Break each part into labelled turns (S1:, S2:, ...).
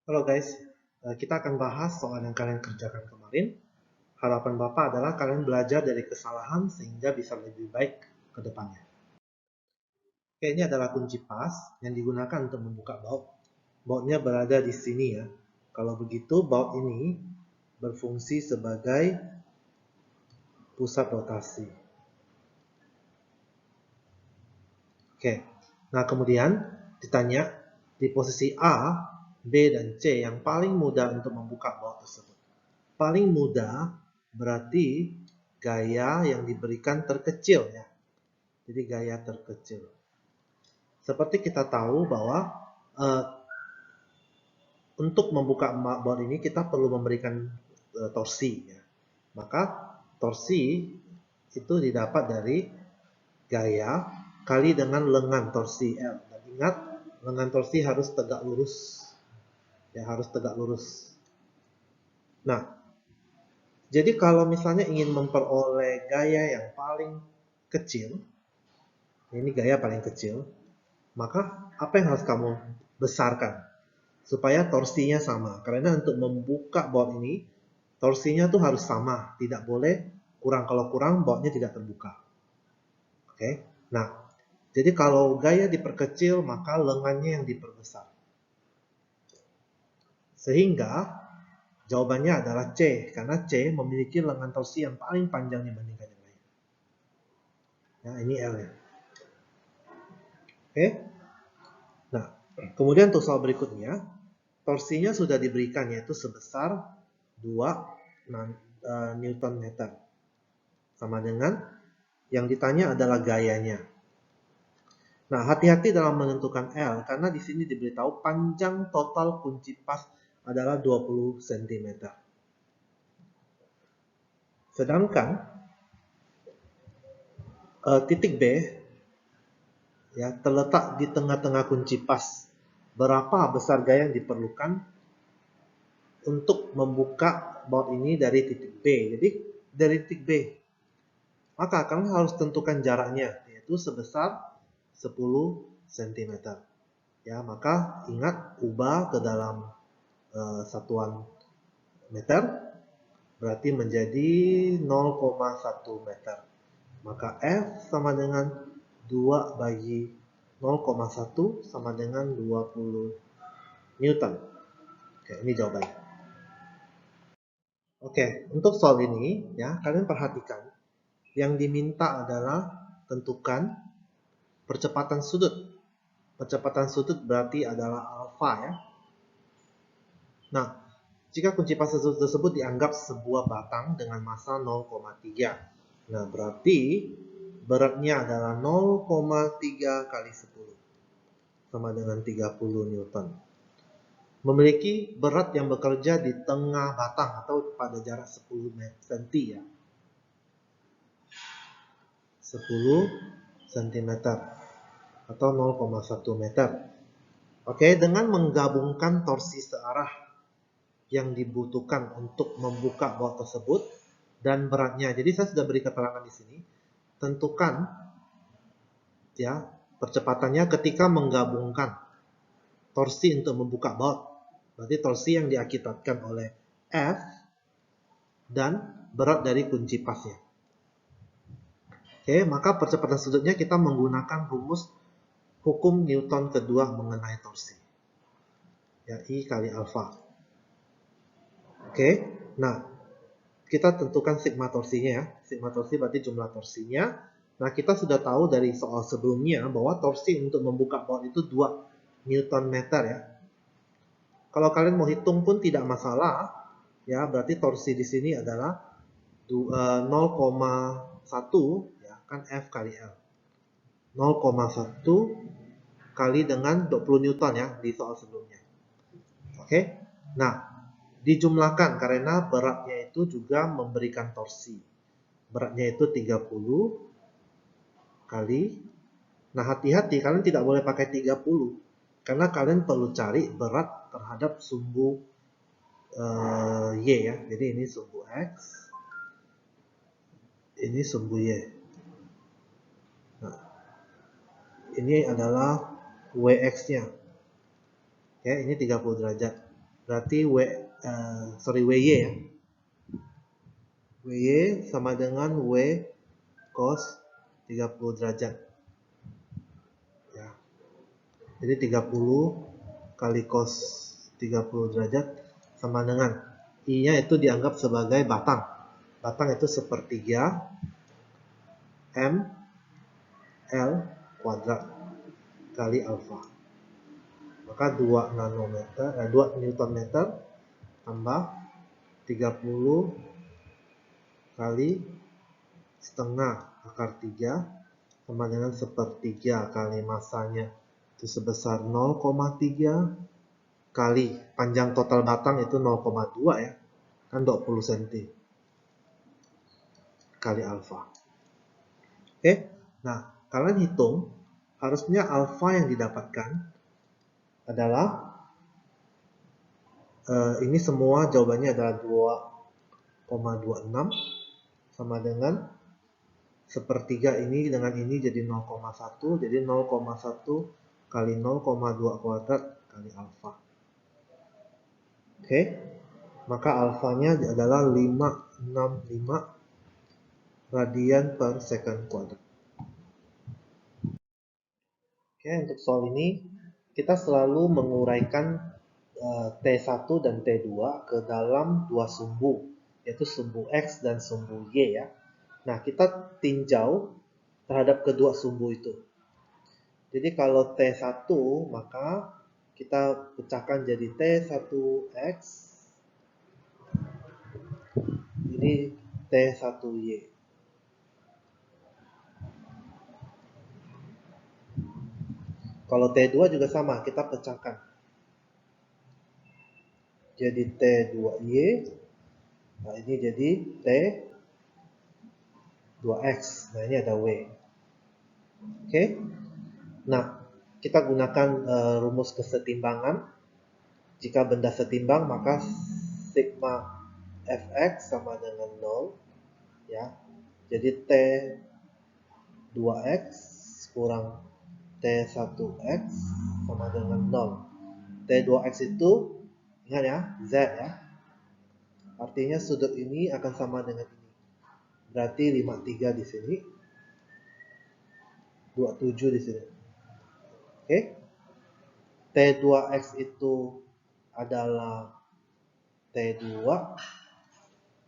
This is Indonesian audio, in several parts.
S1: Halo guys, kita akan bahas soal yang kalian kerjakan kemarin. Harapan Bapak adalah kalian belajar dari kesalahan sehingga bisa lebih baik ke depannya. Oke, ini adalah kunci pas yang digunakan untuk membuka baut. Bautnya berada di sini ya. Kalau begitu, baut ini berfungsi sebagai pusat rotasi. Oke, nah kemudian ditanya di posisi A, B, dan C yang paling mudah untuk membuka baut tersebut. Paling mudah berarti gaya yang diberikan terkecil ya. Jadi gaya terkecil. Seperti kita tahu bahwa uh, untuk membuka baut ini kita perlu memberikan torsi ya. Maka torsi itu didapat dari gaya kali dengan lengan torsi L. Dan ingat, lengan torsi harus tegak lurus. Ya, harus tegak lurus. Nah, jadi kalau misalnya ingin memperoleh gaya yang paling kecil, ini gaya paling kecil, maka apa yang harus kamu besarkan? Supaya torsinya sama. Karena untuk membuka baut ini, torsinya tuh harus sama. Tidak boleh kurang. Kalau kurang, bautnya tidak terbuka. Oke. Nah, jadi kalau gaya diperkecil, maka lengannya yang diperbesar. Sehingga jawabannya adalah C. Karena C memiliki lengan torsi yang paling panjang dibandingkan yang lain. Ya, ini L ya. Oke. Nah, kemudian untuk soal berikutnya, torsinya sudah diberikan yaitu sebesar 2 Newton meter. Sama dengan yang ditanya adalah gayanya. Nah, hati-hati dalam menentukan L karena di sini diberitahu panjang total kunci pas adalah 20 cm. Sedangkan titik B ya terletak di tengah-tengah kunci pas. Berapa besar gaya yang diperlukan untuk membuka baut ini dari titik B. Jadi dari titik B, maka kamu harus tentukan jaraknya yaitu sebesar 10 cm. Ya, maka ingat ubah ke dalam satuan meter berarti menjadi 0,1 meter. Maka F sama dengan 2 bagi 0,1 sama dengan 20 Newton. Oke, ini jawabannya. Oke, untuk soal ini ya, kalian perhatikan. Yang diminta adalah tentukan percepatan sudut. Percepatan sudut berarti adalah alfa ya. Nah, jika kunci pas tersebut dianggap sebuah batang dengan massa 0,3. Nah, berarti beratnya adalah 0,3 kali 10 sama dengan 30 Newton. Memiliki berat yang bekerja di tengah batang atau pada jarak 10 cm ya. 10 cm atau 0,1 meter. Oke, dengan menggabungkan torsi searah yang dibutuhkan untuk membuka baut tersebut dan beratnya. Jadi saya sudah beri keterangan di sini. Tentukan ya percepatannya ketika menggabungkan torsi untuk membuka baut. Berarti torsi yang diakibatkan oleh F dan berat dari kunci pasnya. Oke, maka percepatan sudutnya kita menggunakan rumus hukum Newton kedua mengenai torsi. Ya, I kali alfa. Oke, nah kita tentukan sigma torsinya ya. Sigma torsi berarti jumlah torsinya. Nah, kita sudah tahu dari soal sebelumnya bahwa torsi untuk membuka baut itu 2 Newton meter ya. Kalau kalian mau hitung pun tidak masalah ya, berarti torsi di sini adalah 0,1 ya, kan F kali L. 0,1 kali dengan 20 Newton ya di soal sebelumnya. Oke. Nah, dijumlahkan karena beratnya itu juga memberikan torsi. Beratnya itu 30 kali. Nah, hati-hati kalian tidak boleh pakai 30 karena kalian perlu cari berat terhadap sumbu Y ya. Jadi ini sumbu X. Ini sumbu Y. Nah, ini adalah WX-nya. Ya, ini 30 derajat. Berarti WY ya. WY sama dengan W cos 30 derajat. Ya. Jadi 30 kali cos 30 derajat sama dengan I-nya itu dianggap sebagai batang. Batang itu sepertiga M L kuadrat kali alfa. Maka 2 Newton meter tambah 30 kali setengah akar 3 sama dengan sepertiga kali masanya itu sebesar 0,3 kali panjang total batang itu 0,2 ya, kan 20 cm kali alfa. Oke, nah kalian hitung harusnya alfa yang didapatkan adalah ini semua jawabannya adalah 2,26 sama dengan sepertiga ini dengan ini jadi 0,1, jadi 0,1 kali 0,2 kuadrat kali alfa. Oke, maka alfanya adalah 565 radian per second kuadrat. Oke, untuk soal ini kita selalu menguraikan T1 dan T2 ke dalam dua sumbu, yaitu sumbu X dan sumbu Y ya. Nah, kita tinjau terhadap kedua sumbu itu. Jadi kalau T1 maka kita pecahkan jadi T1X, ini T1Y. Kalau T2 juga sama, kita pecahkan. Jadi T2Y, nah ini jadi T2X, nah ini ada W. Oke, nah kita gunakan rumus kesetimbangan. Jika benda setimbang maka sigma Fx sama dengan 0 ya. Jadi T2X kurang T1X sama dengan 0. T2X itu ingat ya, Z ya. Artinya sudut ini akan sama dengan ini. Berarti 53 di sini, 27 di sini. Oke. T2X itu adalah T2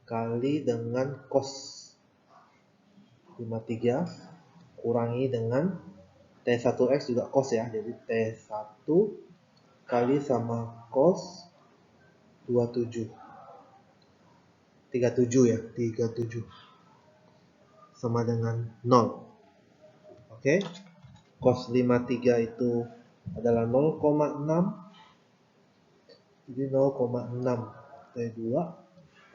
S1: kali dengan cos 53 kurangi dengan T1X juga cos ya. Jadi T1 kali sama cos 27. 37 ya, 37 sama dengan 0. Oke. Cos 53 itu adalah 0,6. Jadi 0,6 T2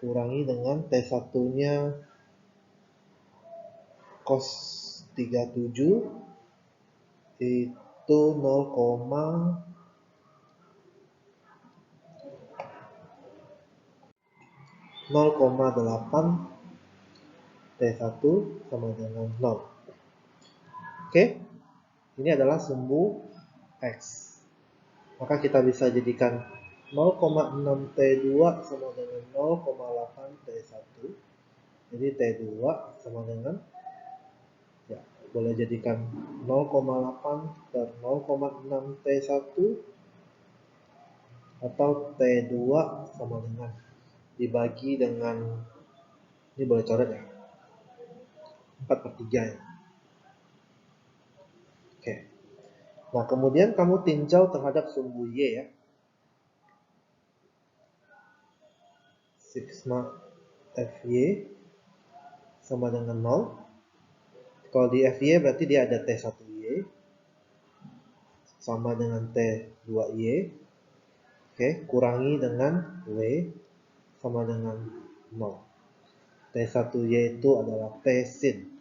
S1: kurangi dengan T1-nya cos 37 itu 0,8 T1 sama dengan 0. Oke, ini adalah sumbu X. Maka kita bisa jadikan 0,6 T2 sama dengan 0,8 T1. Jadi T2 sama dengan, ya boleh jadikan 0,8 per 0,6 T1 atau T2 sama dengan dibagi dengan, ini boleh coret ya, 4/3 ya. Oke. Nah, kemudian kamu tinjau terhadap sumbu Y ya. Sigma Fy sama dengan 0. Kalau di Fy berarti dia ada T1Y sama dengan T2Y. Oke, kurangi dengan W sama dengan 0. T1Y itu adalah T sin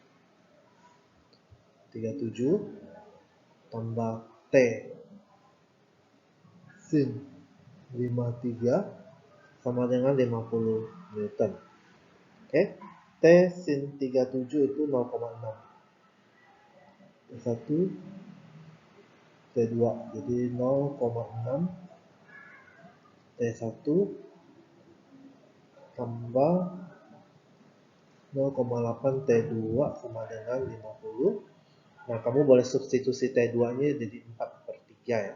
S1: 37 tambah T sin 53 sama dengan 50 Newton. Oke, T sin 37 itu 0,6. T1 T2 jadi 0,6 T1 tambah 0,8 T2 sama dengan 50. Nah, kamu boleh substitusi T2-nya jadi 4/3 ya.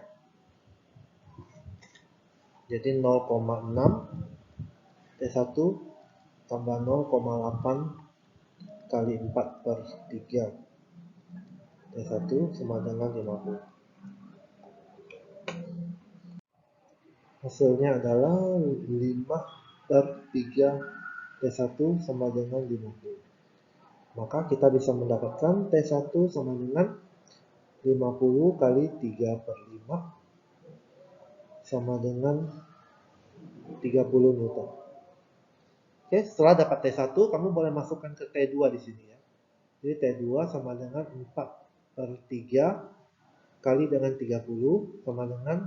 S1: Jadi 0,6 T1 tambah 0,8 kali 4/3 T1 sama dengan 50. Hasilnya adalah 5/3 T1 sama dengan 50. Maka kita bisa mendapatkan T1 sama dengan 50 kali 3/5 sama dengan 30 Newton. Oke, setelah dapat T1, kamu boleh masukkan ke T2 di sini ya. Jadi T2 sama dengan 4/3 kali dengan 30 sama dengan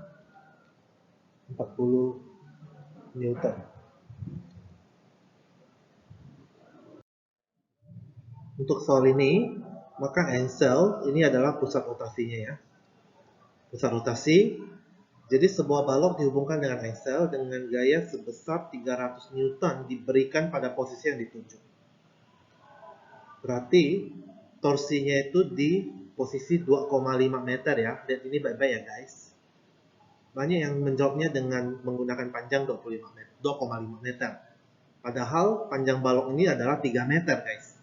S1: 40 Newton. Untuk soal ini, maka Ansel ini adalah pusat rotasinya ya. Pusat rotasi. Jadi sebuah balok dihubungkan dengan aksel dengan gaya sebesar 300 Newton diberikan pada posisi yang ditunjuk. Berarti torsinya itu di posisi 2,5 meter ya. Lihat ini baik-baik ya guys. Banyak yang menjawabnya dengan menggunakan panjang 2,5 meter. Padahal panjang balok ini adalah 3 meter guys.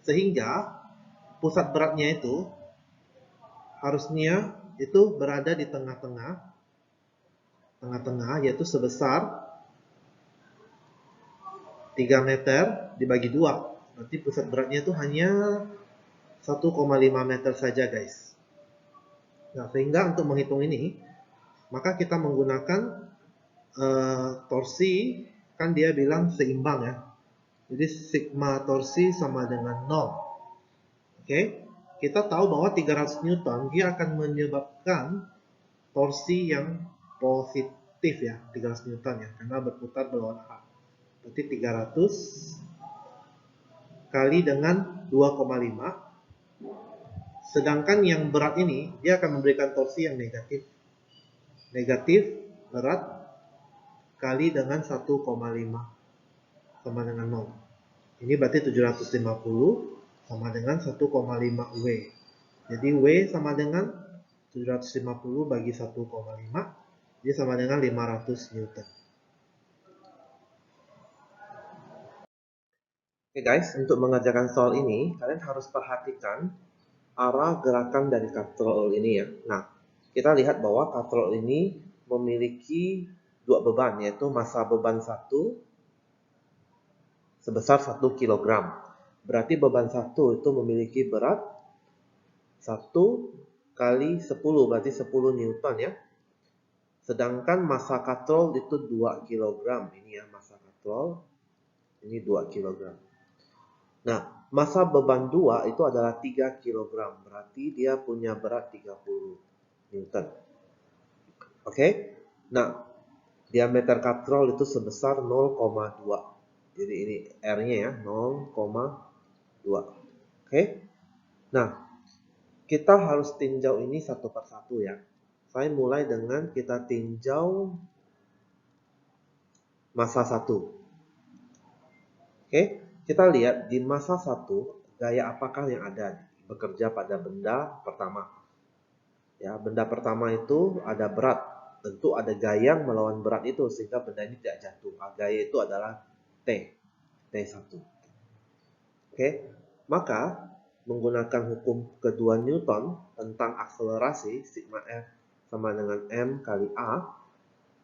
S1: Sehingga pusat beratnya itu harusnya itu berada di tengah-tengah yaitu sebesar 3 meter dibagi 2. Berarti pusat beratnya itu hanya 1,5 meter saja guys. Nah, sehingga untuk menghitung ini, maka kita menggunakan torsi, kan dia bilang seimbang ya. Jadi sigma torsi sama dengan 0. Oke, kita tahu bahwa 300 Newton dia akan menyebabkan torsi yang positif ya, 300 Newton ya, karena berputar berlawanan arah. Berarti 300 kali dengan 2,5. Sedangkan yang berat ini, dia akan memberikan torsi yang negatif. Negatif berat kali dengan 1,5 sama dengan 0. Ini berarti 750 sama dengan 1,5 W. Jadi W sama dengan 750 bagi 1,5. Dia sama dengan 500 Newton. Oke guys, untuk mengerjakan soal ini, kalian harus perhatikan arah gerakan dari katrol ini ya. Nah, kita lihat bahwa katrol ini memiliki dua beban, yaitu massa beban 1 sebesar 1 kg. Berarti beban 1 itu memiliki berat 1 kali 10, berarti 10 Newton ya. Sedangkan massa katrol itu 2 kg. Ini ya massa katrol, ini 2 kg. Nah, massa beban 2 itu adalah 3 kg. Berarti dia punya berat 30 Newton. Oke? Nah, diameter katrol itu sebesar 0,2. Jadi ini R-nya ya, 0,2. Oke? Nah, kita harus tinjau ini satu persatu ya. Saya mulai dengan kita tinjau massa 1. Oke? Kita lihat di massa 1, gaya apakah yang ada bekerja pada benda pertama. Ya, benda pertama itu ada berat. Tentu ada gaya yang melawan berat itu sehingga benda ini tidak jatuh. Gaya itu adalah T1. Oke, maka menggunakan hukum kedua Newton tentang akselerasi sigma F sama dengan M kali A,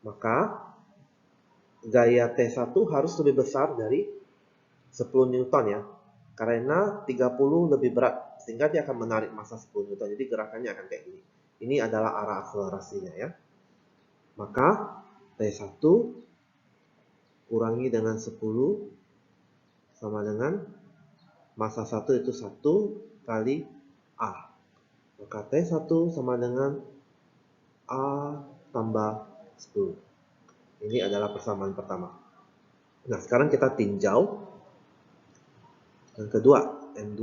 S1: maka gaya T1 harus lebih besar dari 10 Newton ya. Karena 30 lebih berat, sehingga dia akan menarik massa 10 Newton. Jadi gerakannya akan kayak gini. Ini adalah arah akselerasinya ya. Maka T1 kurangi dengan 10 sama dengan massa 1 itu 1 kali A. Maka T1 sama dengan A tambah 10. Ini adalah persamaan pertama. Nah, sekarang kita tinjau yang kedua, M2.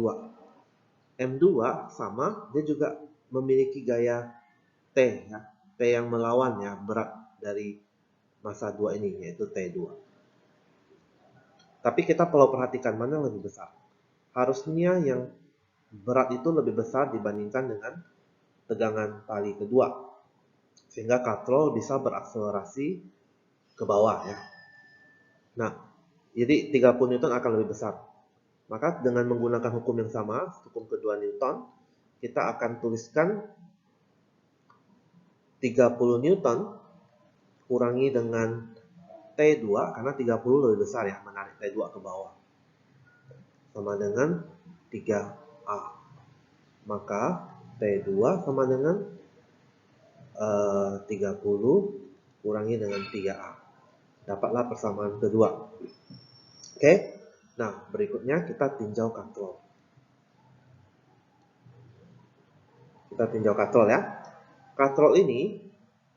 S1: M2 sama, dia juga memiliki gaya T ya. T yang melawan ya, berat dari massa 2 ini, yaitu T2. Tapi kita perlu perhatikan mana yang lebih besar. Harusnya yang berat itu lebih besar dibandingkan dengan tegangan tali kedua, sehingga katrol bisa berakselerasi ke bawah ya. Nah, jadi 30 Newton akan lebih besar. Maka dengan menggunakan hukum yang sama, hukum kedua Newton, kita akan tuliskan 30 Newton kurangi dengan T2, karena 30 lebih besar ya, menarik T2 ke bawah, sama dengan 3A. Maka T2 sama dengan 30 kurangi dengan 3A. Dapatlah persamaan kedua. Oke, nah berikutnya kita tinjau katrol. Kita tinjau katrol ya. Katrol ini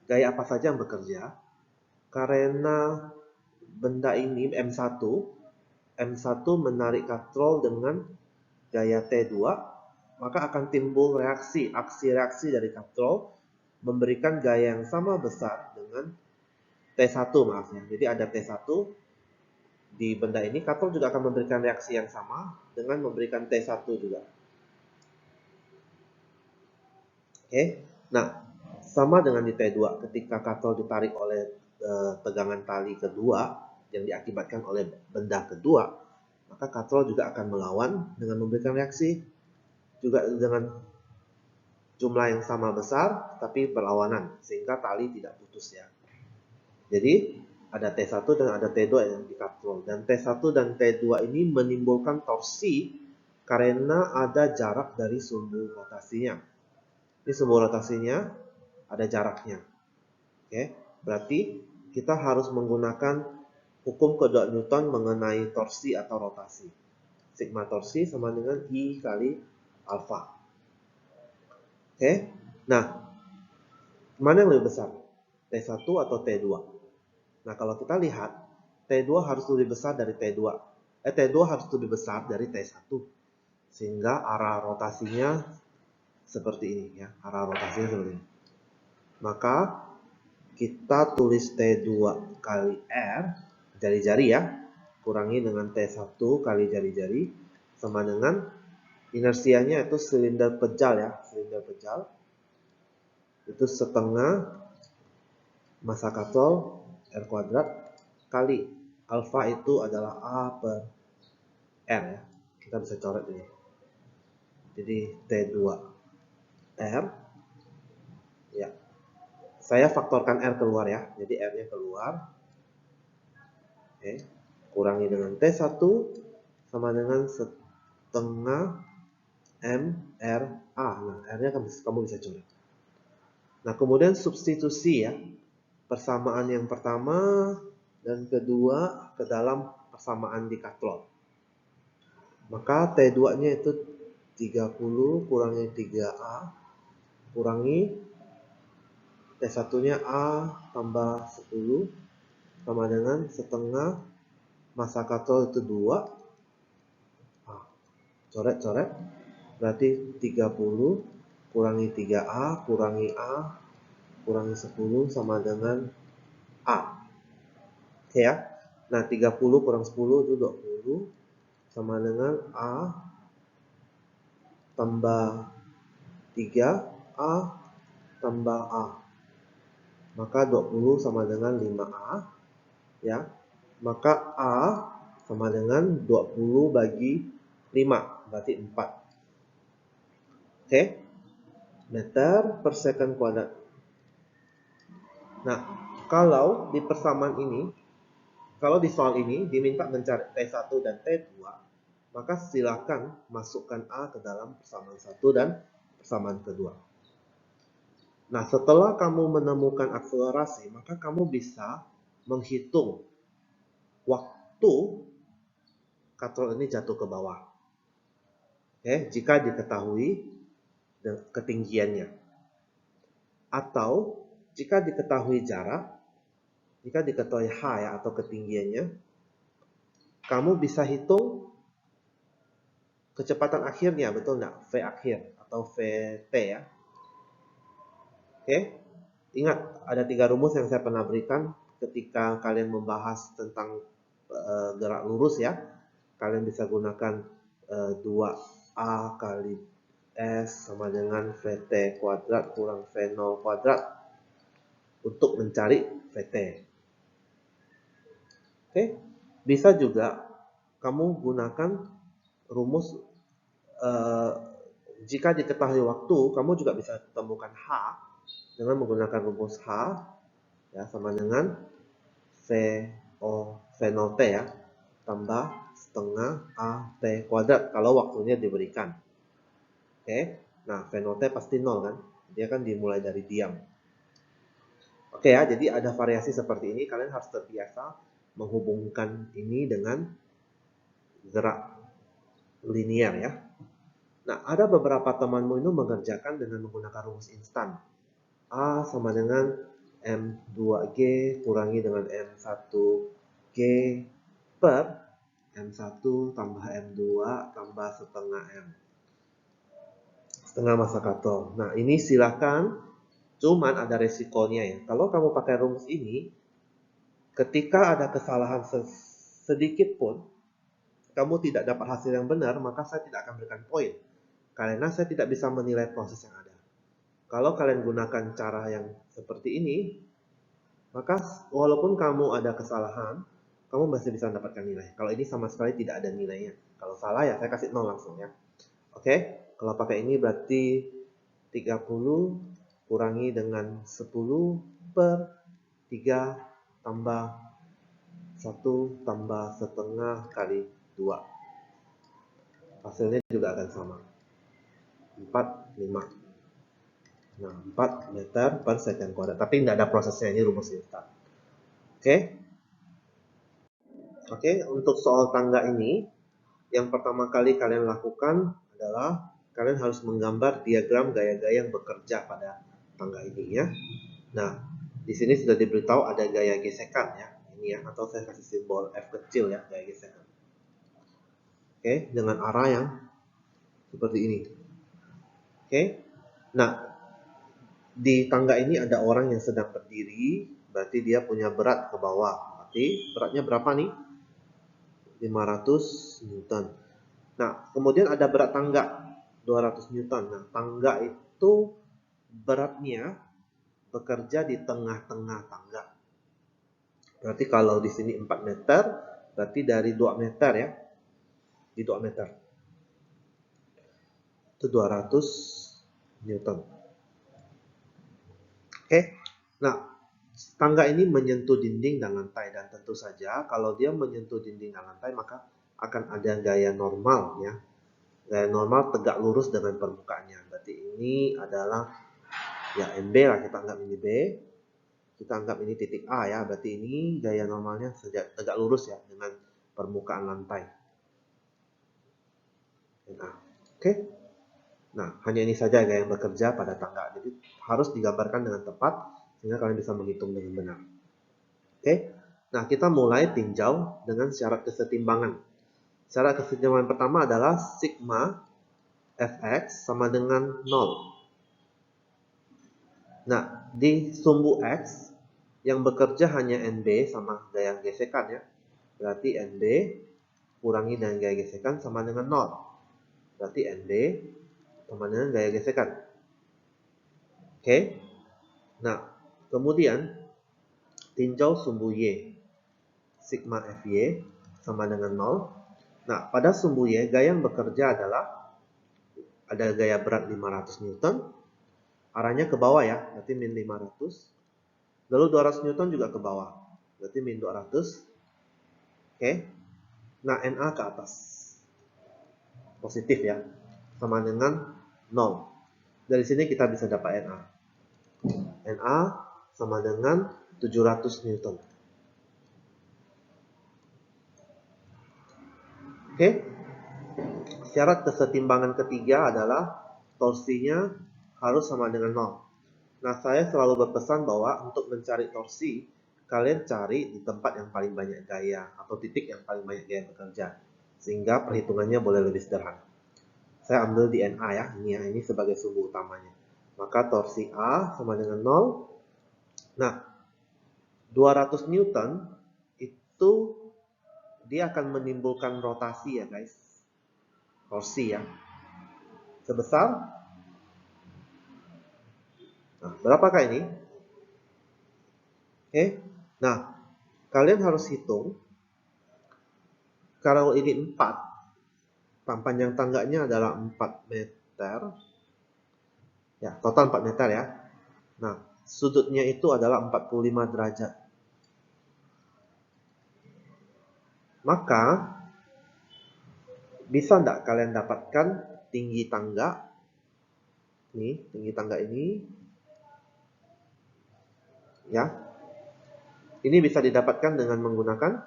S1: gaya apa saja yang bekerja? Karena benda ini M1 menarik katrol dengan gaya T2, maka akan timbul aksi reaksi dari katrol memberikan gaya yang sama besar dengan T1, maaf ya. Jadi ada T1 di benda ini, katrol juga akan memberikan reaksi yang sama dengan memberikan T1 juga. Oke, nah sama dengan di T2, ketika katrol ditarik oleh tegangan tali kedua yang diakibatkan oleh benda kedua, maka katrol juga akan melawan dengan memberikan reaksi juga dengan jumlah yang sama besar tapi berlawanan, sehingga tali tidak putus ya. Jadi ada T1 dan ada T2 yang di katrol, dan T1 dan T2 ini menimbulkan torsi karena ada jarak dari sumbu rotasinya. Ini sumbu rotasinya ada jaraknya. Oke, berarti kita harus menggunakan hukum kedua Newton mengenai torsi atau rotasi. Sigma torsi sama dengan I kali alfa. Oke, nah mana yang lebih besar? T1 atau T2? Nah, kalau kita lihat, T2 harus lebih besar dari T2. T2 harus lebih besar dari T1. Sehingga arah rotasinya seperti ini ya, arah rotasinya seperti ini. Maka kita tulis T2 kali R, jari-jari ya, kurangi dengan T1 kali jari-jari, sama dengan inersianya itu silinder pejal ya, silinder pejal. Itu setengah massa katrol R kuadrat kali alfa itu adalah A per R ya. Kita bisa coret ini. Jadi T2R ya. Saya faktorkan R keluar ya. Jadi R-nya keluar. Oke. Kurangi dengan T1 sama dengan setengah MRA. Nah, R-nya kamu bisa coret. Nah, kemudian substitusi ya. Persamaan yang pertama dan kedua ke dalam persamaan di katrol. Maka T2-nya itu 30 kurangi 3A kurangi T1-nya A tambah 10 sama dengan setengah massa katrol itu 2. Coret-coret. Berarti 30 kurangi 3A kurangi A kurangi 10 sama dengan A. Oke ya. Nah, 30 kurang 10 itu 20 sama dengan A tambah 3A tambah A. Maka 20 sama dengan 5A ya. Maka A sama dengan 20 bagi 5, berarti 4. Oke. Meter per second kuadrat. Nah, kalau di persamaan ini, kalau di soal ini diminta mencari T1 dan T2, maka silakan masukkan A ke dalam persamaan 1 dan persamaan kedua. Nah, setelah kamu menemukan akselerasi, maka kamu bisa menghitung waktu katrol ini jatuh ke bawah. Oke, jika diketahui ketinggiannya. Atau jika diketahui jarak, jika diketahui H ya atau ketinggiannya, kamu bisa hitung kecepatan akhirnya, betul nggak? V akhir atau VT ya. Oke, ingat ada 3 rumus yang saya pernah berikan ketika kalian membahas tentang gerak lurus ya, kalian bisa gunakan 2A kali S sama dengan VT kuadrat kurang V0 kuadrat untuk mencari VT. Oke, bisa juga kamu gunakan rumus jika diketahui waktu, kamu juga bisa temukan H dengan menggunakan rumus H ya sama dengan V0 T ya, tambah setengah AT kuadrat kalau waktunya diberikan. Oke, nah V0 T pasti 0 kan, dia kan dimulai dari diam. Oke ya, jadi ada variasi seperti ini, kalian harus terbiasa menghubungkan ini dengan gerak linear ya. Nah, ada beberapa temanmu itu mengerjakan dengan menggunakan rumus instan. A sama dengan M2G kurangi dengan M1G per M1 tambah M2 tambah setengah M. Setengah massa Carnot. Nah, ini silakan, cuman ada resikonya ya. Kalau kamu pakai rumus ini, ketika ada kesalahan sedikit pun, kamu tidak dapat hasil yang benar, maka saya tidak akan berikan poin. Karena saya tidak bisa menilai proses yang ada. Kalau kalian gunakan cara yang seperti ini, maka walaupun kamu ada kesalahan, kamu masih bisa mendapatkan nilai. Kalau ini sama sekali tidak ada nilainya. Kalau salah ya saya kasih 0 langsung ya. Oke, kalau pakai ini berarti 30 kurangi dengan 10 per 3 tambah 1 tambah setengah kali 2. Hasilnya juga akan sama. 4, 5. Nah, 4 meter per second kuadrat. Tapi nggak ada prosesnya, ini rumus instan. Oke. Oke, untuk soal tangga ini, yang pertama kali kalian lakukan adalah kalian harus menggambar diagram gaya-gaya yang bekerja pada tangga ini ya. Nah, di sini sudah diberitahu ada gaya gesekan ya. Ini ya, atau saya kasih simbol F kecil ya, gaya gesekan. Oke, dengan arah yang seperti ini. Oke. Nah, di tangga ini ada orang yang sedang berdiri, berarti dia punya berat ke bawah. Berarti beratnya berapa nih? 500 Newton. Nah, kemudian ada berat tangga 200 Newton. Nah, tangga itu beratnya bekerja di tengah-tengah tangga. Berarti kalau di sini 4 meter, berarti dari 2 meter ya. Di 2 meter. Itu 200 Newton. Oke. Nah, tangga ini menyentuh dinding dan lantai, dan tentu saja kalau dia menyentuh dinding dan lantai maka akan ada gaya normal ya. Gaya normal tegak lurus dengan permukaannya. Berarti ini adalah ya MB lah, kita anggap ini B. Kita anggap ini titik A ya. Berarti ini gaya normalnya tegak lurus ya dengan permukaan lantai. Nah, oke. Nah, hanya ini saja gaya yang bekerja pada tangga. Jadi harus digambarkan dengan tepat sehingga kalian bisa menghitung dengan benar. Oke. Nah, kita mulai tinjau dengan syarat kesetimbangan. Syarat kesetimbangan pertama adalah sigma fx sama dengan 0. Nah, di sumbu x yang bekerja hanya NB sama gaya gesekan ya. Berarti NB kurangi dengan gaya gesekan sama dengan 0. Berarti NB sama dengan gaya gesekan. Oke. Nah, kemudian tinjau sumbu Y. Sigma Fy sama dengan 0. Nah, pada sumbu Y, gaya yang bekerja adalah ada gaya berat 500 Newton. Arahnya ke bawah ya, berarti min 500. Lalu 200 Newton juga ke bawah, berarti min 200. Oke. Nah, Na ke atas. Positif ya, sama dengan 0. Dari sini kita bisa dapat Na. Na sama dengan 700 Newton. Oke. Syarat kesetimbangan ketiga adalah torsinya harus sama dengan 0. Nah, saya selalu berpesan bahwa untuk mencari torsi, kalian cari di tempat yang paling banyak gaya atau titik yang paling banyak gaya bekerja, sehingga perhitungannya boleh lebih sederhana. Saya ambil di Na ya, ini sebagai sumbu utamanya. Maka torsi A sama dengan 0. Nah, 200 Newton itu dia akan menimbulkan rotasi ya guys. Torsi ya. Sebesar, nah berapakah ini? Oke. Nah, kalian harus hitung kalau ini 4, panjang tangganya adalah 4 meter. Ya, total 4 meter ya. Nah, sudutnya itu adalah 45 derajat. Maka, bisa enggak kalian dapatkan tinggi tangga? Nih, tinggi tangga ini. Ya. Ini bisa didapatkan dengan menggunakan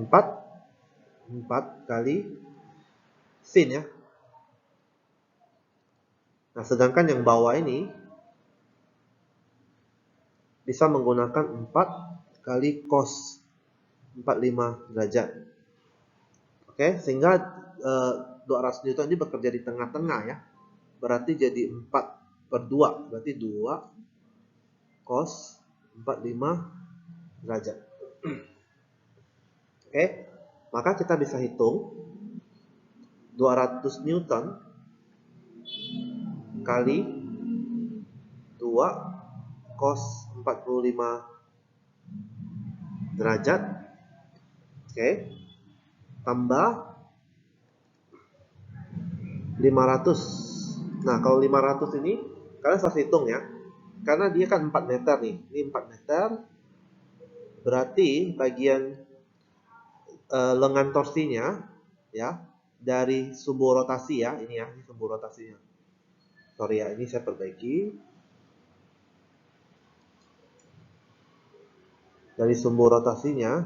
S1: 4 kali sin ya. Nah, sedangkan yang bawah ini bisa menggunakan 4 kali cos 45 derajat. Oke, sehingga 200 Newton ini bekerja di tengah-tengah ya. Berarti jadi 4/2, berarti 2 cos 45 derajat. Oke, maka kita bisa hitung 200 Newton kali 2 cos 45 derajat. Oke, tambah 500. Nah, kalau 500 ini kalian harus hitung ya. Karena dia kan 4 meter nih. Ini 4 meter. Berarti bagian lengan torsinya ya dari sumbu rotasi ya, ini ya, ini sumbu rotasinya. Sorry ya, ini saya perbaiki. Dari sumbu rotasinya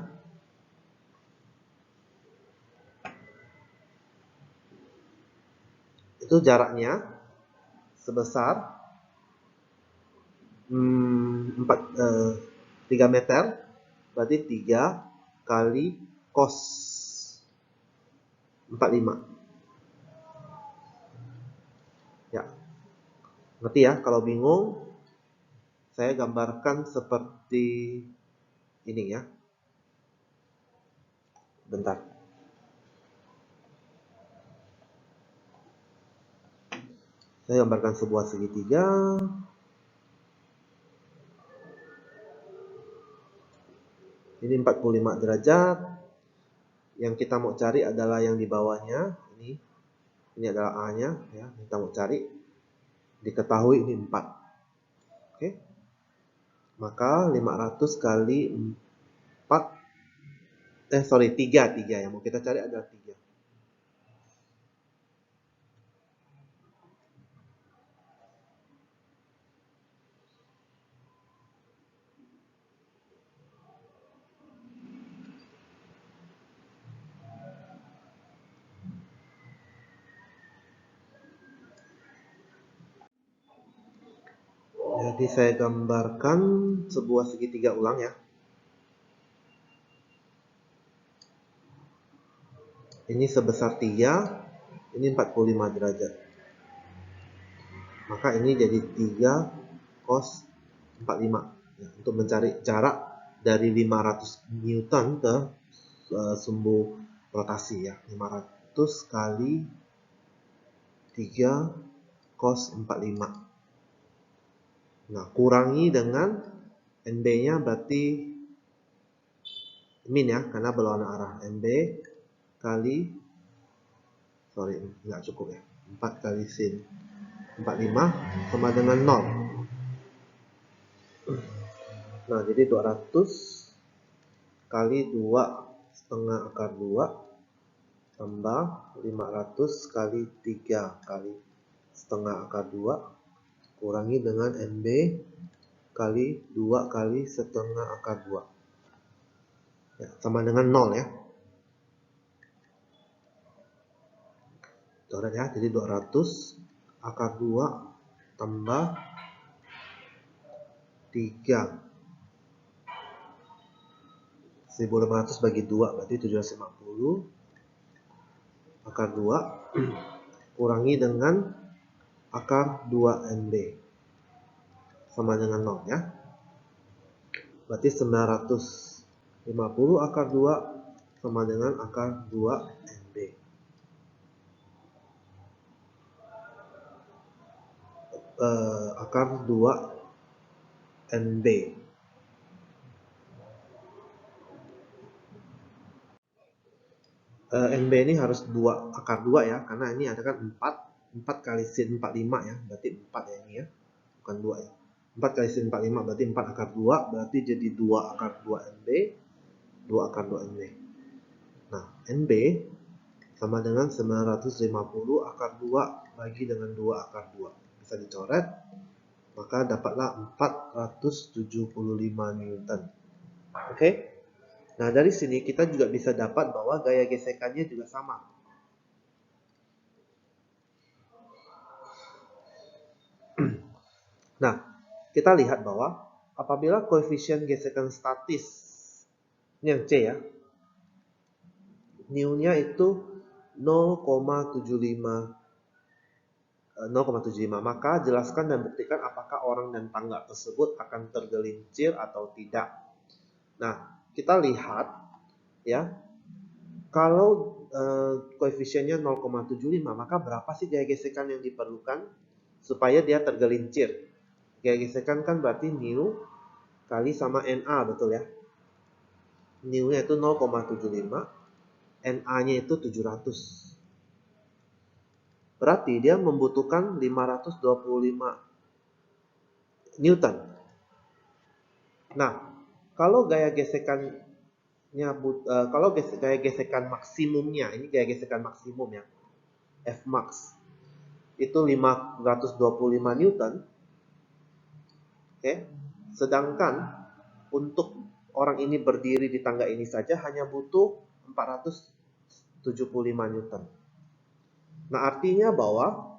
S1: itu jaraknya sebesar 3 meter, berarti 3 kali cos 45. Ya, ngerti ya? Kalau bingung, saya gambarkan seperti ini ya. Bentar. Saya gambarkan sebuah segitiga. Ini 45 derajat. Yang kita mau cari adalah yang di bawahnya. Ini adalah A-nya ya. Kita mau cari. Diketahui ini 4. Oke. Maka 500 kali 4. 3 yang mau kita cari adalah 3. Jadi saya gambarkan sebuah segitiga ulang ya. Ini sebesar 3, ini 45 derajat. Maka ini jadi 3 cos 45 ya, untuk mencari jarak dari 500 Newton ke sumbu rotasi ya. 500 kali 3 cos 45. Nah, kurangi dengan NB-nya berarti min ya, karena berlawanan arah. NB kali, sorry, nggak cukup ya. 4 kali sin 45 sama dengan 0. Nah, jadi 200 kali 2 setengah akar 2 tambah 500 kali 3 kali setengah akar 2 kurangi dengan NB kali 2 kali setengah akar 2 ya, sama dengan 0 ya. Coret ya, jadi 200 akar 2 tambah 3 1500 bagi 2 berarti 750 akar 2 kurangi dengan akar 2 NB sama dengan 0 ya. Berarti 950 akar 2 sama dengan akar 2 NB. Akar 2 NB. NB ini harus akar 2 ya, karena ini ada kan 4 kali sin 45 ya, berarti 4 ya ini ya, bukan 2 ya. 4 kali sin 45 berarti 4 akar 2, berarti jadi 2 akar 2 NB, 2 akar 2 NB. Nah, NB sama dengan 950 akar 2 bagi dengan 2 akar 2. Bisa dicoret, maka dapatlah 475 Newton. Oke? Nah, dari sini kita juga bisa dapat bahwa gaya gesekannya juga sama. Nah, kita lihat bahwa apabila koefisien gesekan statis, ini yang C ya, nu-nya itu 0,75, maka jelaskan dan buktikan apakah orang dan tangga tersebut akan tergelincir atau tidak. Nah, kita lihat ya, kalau koefisiennya 0,75, maka berapa sih gaya gesekan yang diperlukan supaya dia tergelincir? Gaya gesekan kan berarti nu kali sama Na, betul ya? Nu-nya itu 0,75, Na-nya itu 700. Berarti dia membutuhkan 525 Newton. Nah, kalau gaya gesekannya kalau gaya gesekan maksimumnya, ini gaya gesekan maksimum ya, F max itu 525 Newton. Oke. Sedangkan untuk orang ini berdiri di tangga ini saja hanya butuh 475 Newton. Nah, artinya bahwa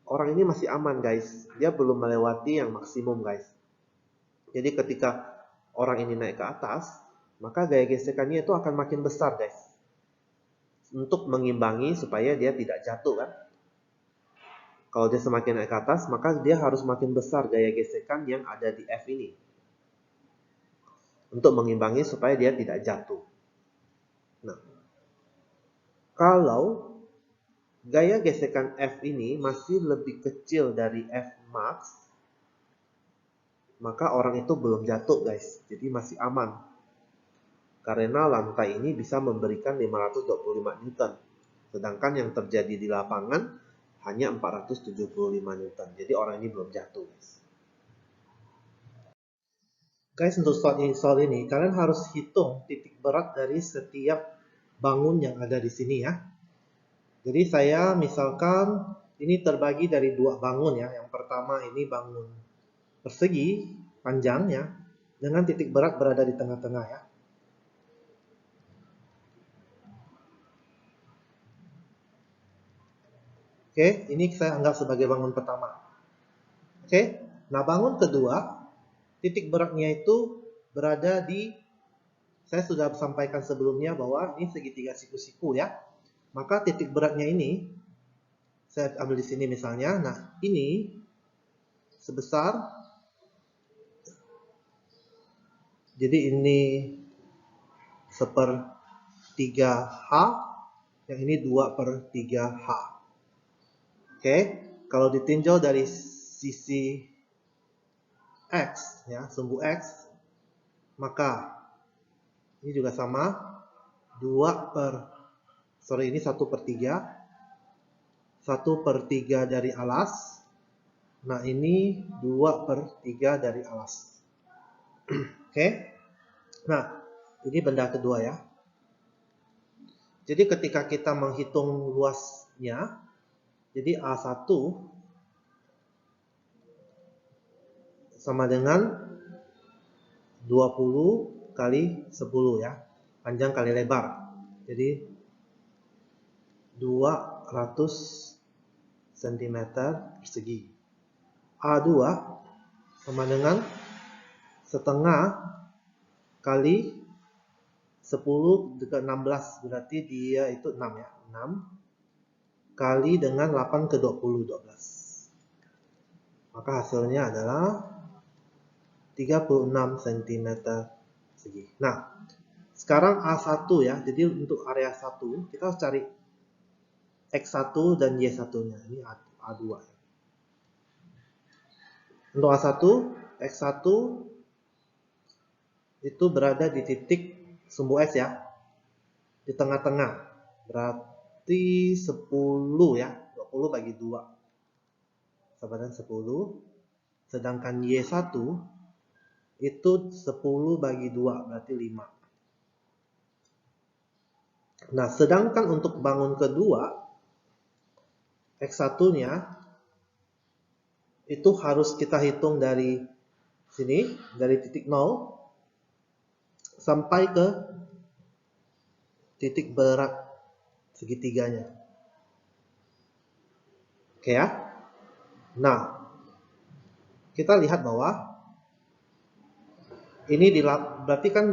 S1: orang ini masih aman, guys. Dia belum melewati yang maksimum, guys. Jadi ketika orang ini naik ke atas, maka gaya gesekannya itu akan makin besar, guys. Untuk mengimbangi supaya dia tidak jatuh kan. Kalau dia semakin naik ke atas, maka dia harus makin besar gaya gesekan yang ada di F ini. Untuk mengimbangi supaya dia tidak jatuh. Nah, kalau gaya gesekan F ini masih lebih kecil dari F max, maka orang itu belum jatuh, guys. Jadi masih aman. Karena lantai ini bisa memberikan 525 Newton. Sedangkan yang terjadi di lapangan hanya 475 Newton. Jadi orang ini belum jatuh, guys. Guys, untuk soal ini kalian harus hitung titik berat dari setiap bangun yang ada di sini ya. Jadi saya misalkan ini terbagi dari 2 bangun ya. Yang pertama ini bangun persegi panjang ya, dengan titik berat berada di tengah-tengah ya. Oke, ini saya anggap sebagai bangun pertama. Oke, nah bangun kedua, titik beratnya itu berada di, saya sudah sampaikan sebelumnya bahwa ini segitiga siku-siku ya. Maka titik beratnya ini, saya ambil di sini misalnya, nah ini sebesar, jadi ini 1/3H, yang ini 2/3H. Oke, kalau ditinjau dari sisi X, ya, sumbu X, maka ini juga sama, 1/3, 1/3 dari alas. Nah, ini 2/3 dari alas. Oke, nah, ini benda kedua ya. Jadi ketika kita menghitung luasnya, jadi A1 sama dengan 20 kali 10 ya, panjang kali lebar. Jadi 200 cm persegi. A2 sama dengan setengah kali 10 dekat 16, berarti dia itu 6 ya, 6 kali dengan 8 ke 20, 12. Maka hasilnya adalah 36 cm segi. Nah, sekarang A1 ya. Jadi untuk area 1 kita harus cari X1 dan Y1-nya. Ini A2. Untuk A1, X1 itu berada di titik sumbu X ya. Di tengah-tengah. Berarti 10 ya. 20 bagi 2. Sama dengan 10. Sedangkan Y1 itu 10 bagi 2. Berarti 5. Nah, sedangkan untuk bangun kedua, X1-nya itu harus kita hitung dari sini, dari titik 0 sampai ke titik berat segitiganya. Oke ya. Nah, kita lihat bahwa ini berarti kan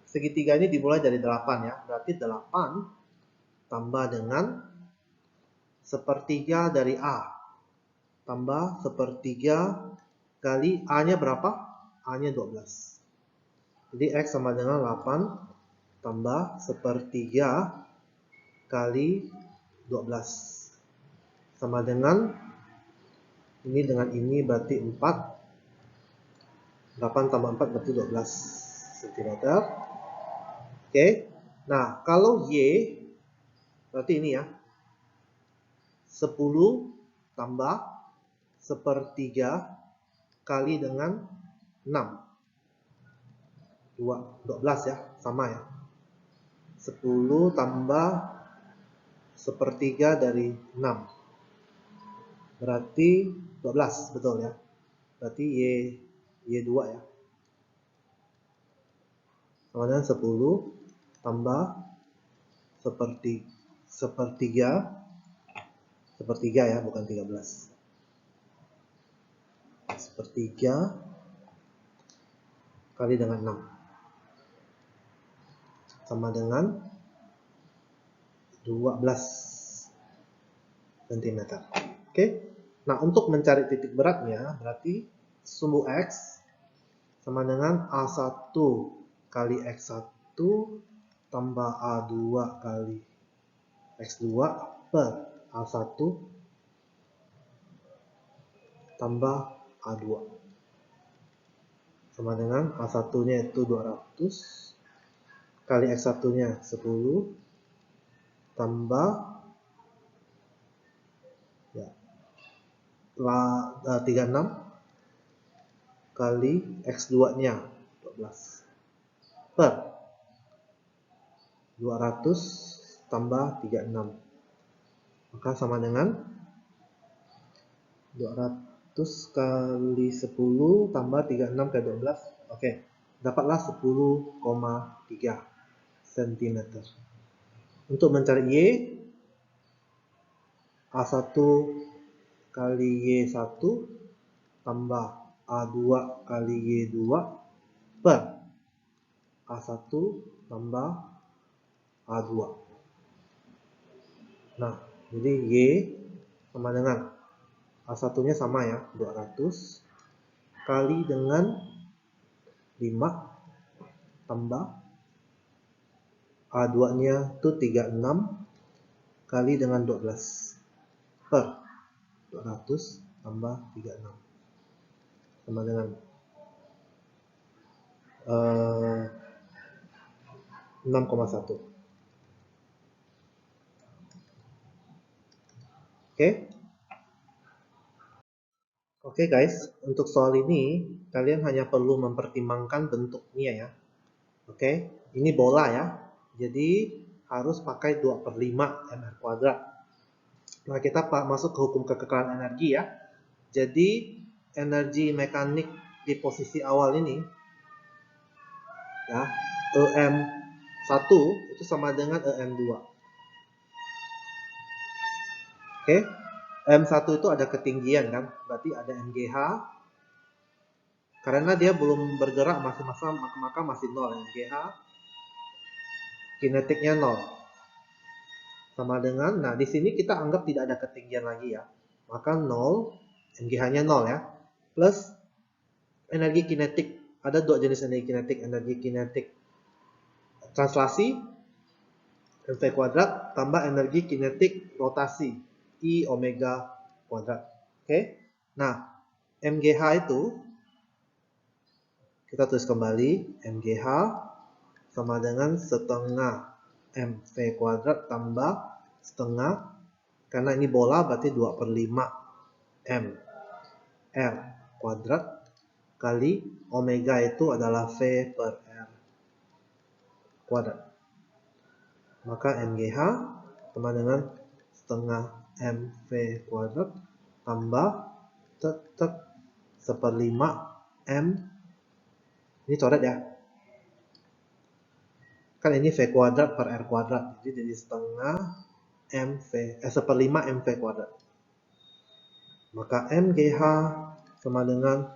S1: segitiga ini dimulai dari 8 ya. Berarti 8 tambah dengan sepertiga dari A. Tambah sepertiga kali A-nya berapa? A-nya 12. Jadi X sama dengan 8 tambah sepertiga kali 12. Sama dengan ini dengan ini berarti 4. 8 tambah 4 berarti 12 cm. Oke. Nah, kalau Y berarti ini ya. 10 tambah sepertiga kali dengan 6. 12 ya, sama ya. 10 tambah sepertiga dari 6. Berarti 12, betul ya. Berarti Y2 ya. Sama dengan 10 tambah sepertiga ya, bukan 13. Sepertiga kali dengan 6. Sama dengan 12 cm. Oke. Nah, untuk mencari titik beratnya berarti sumbu X sama dengan A1 kali X1 tambah A2 kali X2 per A1 tambah A2. Sama dengan A1-nya itu 200 kali X1-nya 10 tambah ya 36 kali X2-nya 12 per 200 tambah 36. Maka sama dengan 200 kali 10 tambah 36 kali 12. Oke, dapatlah 10,3 cm. Untuk mencari Y, A1 kali Y1 tambah A2 kali Y2 per A1 tambah A2. Nah, jadi Y sama dengan A1-nya sama ya, 200 kali dengan 5 tambah A2-nya itu 36 kali dengan 12 per 200 tambah 36 sama dengan 6,1. Oke guys, untuk soal ini kalian hanya perlu mempertimbangkan bentuknya ya. Oke, ini bola ya. Jadi harus pakai 2/5 mR kuadrat. Nah, kita masuk ke hukum kekekalan energi ya. Jadi energi mekanik di posisi awal ini ya, EM1 itu sama dengan EM2. Oke. EM1 itu ada ketinggian kan, berarti ada MGH. Karena dia belum bergerak maka masih 0 MGH. Kinetiknya 0. Sama dengan, nah di sini kita anggap tidak ada ketinggian lagi ya. Maka 0, MGH-nya 0 ya. Plus energi kinetik ada dua jenis energi kinetik translasi mv kuadrat tambah energi kinetik rotasi I omega kuadrat. Oke. Nah, MGH itu kita tulis kembali, MGH sama dengan setengah MV kuadrat tambah setengah, karena ini bola berarti 2/5 M R kuadrat kali omega itu adalah V per R kuadrat. Maka MGH sama dengan setengah MV kuadrat tambah tetap 1/5 M. Ini coret ya. Kan ini V kuadrat per R kuadrat. Jadi jadi setengah MV, 1/5 MV kuadrat. Maka MGH sama dengan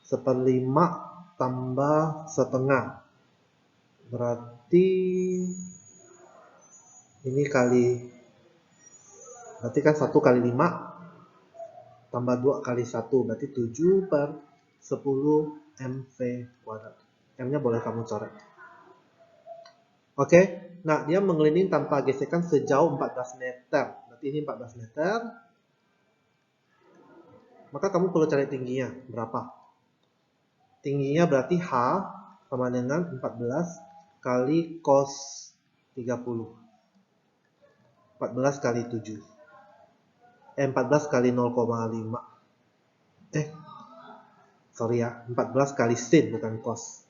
S1: 1/5 tambah setengah. Berarti ini berarti kan 1 kali 5 tambah 2 kali 1 berarti 7/10 MV kuadrat. M-nya boleh kamu coret. Oke, nah dia mengelilingi tanpa gesekan sejauh 14 meter. Berarti ini 14 meter. Maka kamu perlu cari tingginya berapa? Tingginya berarti H sama dengan 14 kali cos 30. 14 kali 7. 14 kali 0,5. Sorry ya, 14 kali sin bukan cos.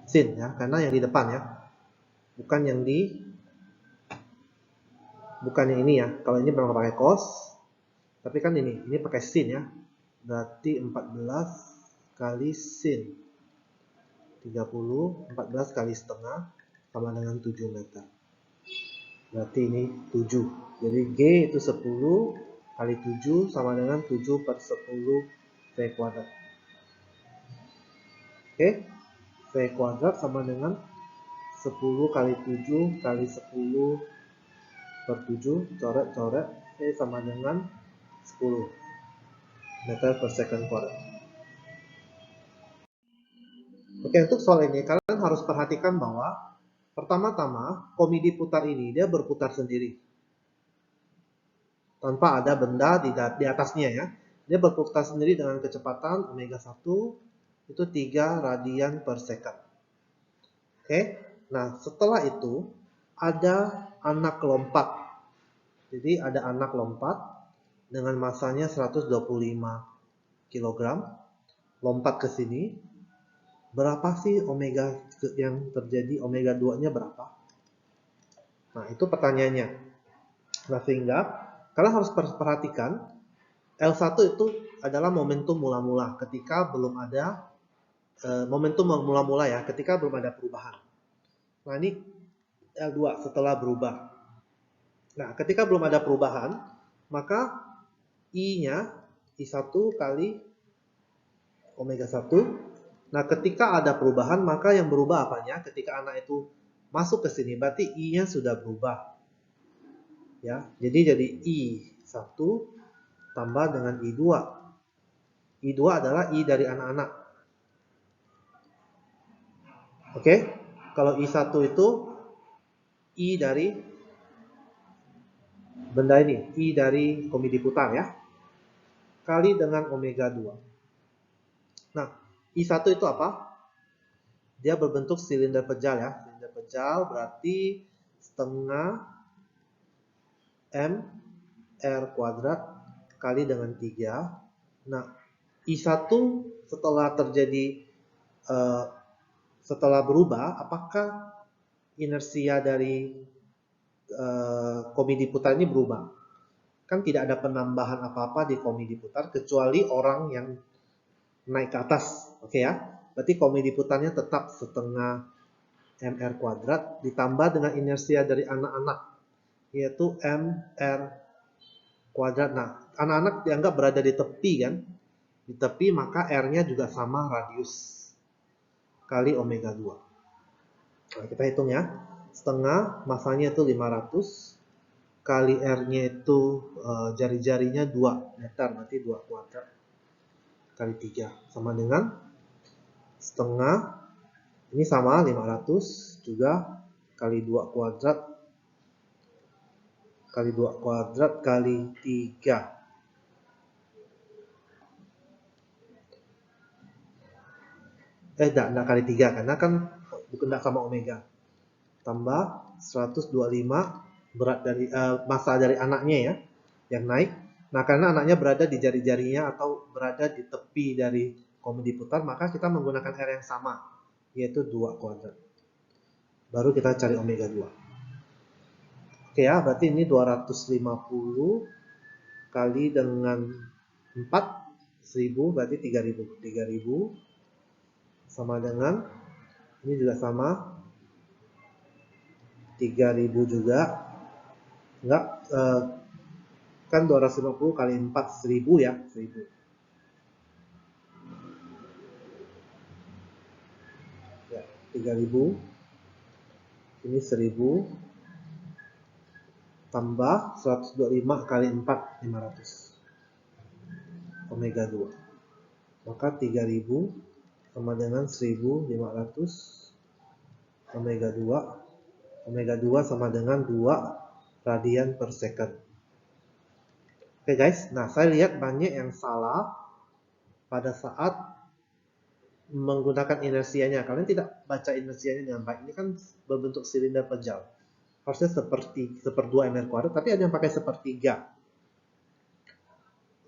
S1: Sin ya, karena yang di depan ya. Bukan yang ini ya. Kalau ini memang pakai cos, tapi kan ini pakai sin ya. Berarti 14 kali sin 30, 14 kali setengah sama dengan 7 meter. Berarti ini 7. Jadi G itu 10 kali 7 sama dengan 7/10 V kuadrat. Oke, V kuadrat sama dengan 10 kali 7 kali 10 per 7, coret-coret, V sama dengan 10 meter per second kuadrat. Oke, untuk soal ini kalian harus perhatikan bahwa pertama-tama komedi putar ini dia berputar sendiri tanpa ada benda di atasnya ya. Dia berputar sendiri dengan kecepatan omega 1 itu 3 radian per second. Oke, nah setelah itu ada anak lompat. Jadi ada anak lompat dengan masanya 125 kg lompat ke sini. Berapa sih omega yang terjadi, omega 2-nya berapa? Nah, itu pertanyaannya. Nah, sehingga kalian harus perhatikan L1 itu adalah momentum mula-mula ketika belum ada momentum mula-mula ya, ketika belum ada perubahan. Nah, ini L2 setelah berubah. Nah, ketika belum ada perubahan, maka I-nya I1 kali omega 1. Nah, ketika ada perubahan, maka yang berubah apanya? Ketika anak itu masuk ke sini, berarti I-nya sudah berubah. Ya, jadi I1 tambah dengan I2. I2 adalah I dari anak-anak. Oke? Kalau I1 itu I dari benda ini, I dari komedi putar ya. Kali dengan omega 2. Nah, I1 itu apa? Dia berbentuk silinder pejal ya. Silinder pejal berarti setengah M R kuadrat kali dengan 3. Nah, I1 setelah terjadi setelah berubah, apakah inersia dari komedi putar ini berubah? Kan tidak ada penambahan apa-apa di komedi putar kecuali orang yang naik ke atas. Oke ya. Berarti komedi putarnya tetap setengah MR kuadrat ditambah dengan inersia dari anak-anak yaitu MR kuadrat. Nah, anak-anak dianggap berada di tepi kan? Di tepi maka R-nya juga sama radius kali omega 2. Nah, kita hitung ya. Setengah masanya itu 500 kali R-nya itu jari-jarinya 2 meter, berarti 2 kuadrat kali 3 sama dengan setengah, ini sama 500 juga kali 2 kuadrat kali 2 kuadrat kali 3. Enggak kali 3 karena kan enggak sama omega. Tambah 125 berat dari massa dari anaknya ya, yang naik. Nah, karena anaknya berada di jari-jarinya atau berada di tepi dari komedi putar, maka kita menggunakan R yang sama, yaitu 2 kuadrat. Baru kita cari omega 2. Oke ya, berarti ini 250 kali dengan 4, 1000 berarti 3000. 3000 sama dengan, ini juga sama, 3000 juga. Enggak, kan 250 kali 4, 1000 ya, 1000. Ya, 3000. Ini 1000 tambah 125 kali 4, 500. Omega 2. Maka 3000 sama dengan 1500 omega 2. Omega 2 sama dengan 2 radian per second. Oke guys, nah saya lihat banyak yang salah pada saat menggunakan inersianya. Kalian tidak baca inersianya dengan baik. Ini kan berbentuk silinder pejal. Harusnya seperti 1/2 mr kuadrat, tapi ada yang pakai 1/3.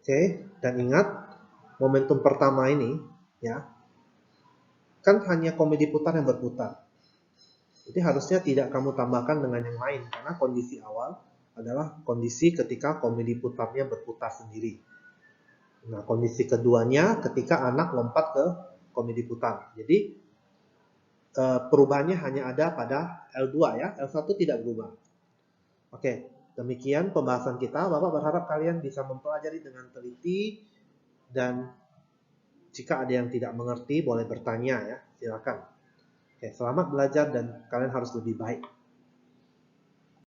S1: Oke, dan ingat momentum pertama ini ya, kan hanya komedi putar yang berputar. Jadi harusnya tidak kamu tambahkan dengan yang lain, karena kondisi awal adalah kondisi ketika komedi putarnya berputar sendiri. Nah, kondisi keduanya ketika anak lompat ke komedi putar. Jadi perubahannya hanya ada pada L2 ya, L1 tidak berubah. Oke, demikian pembahasan kita. Bapak berharap kalian bisa mempelajari dengan teliti, dan jika ada yang tidak mengerti boleh bertanya ya, silakan. Oke, selamat belajar dan kalian harus lebih baik.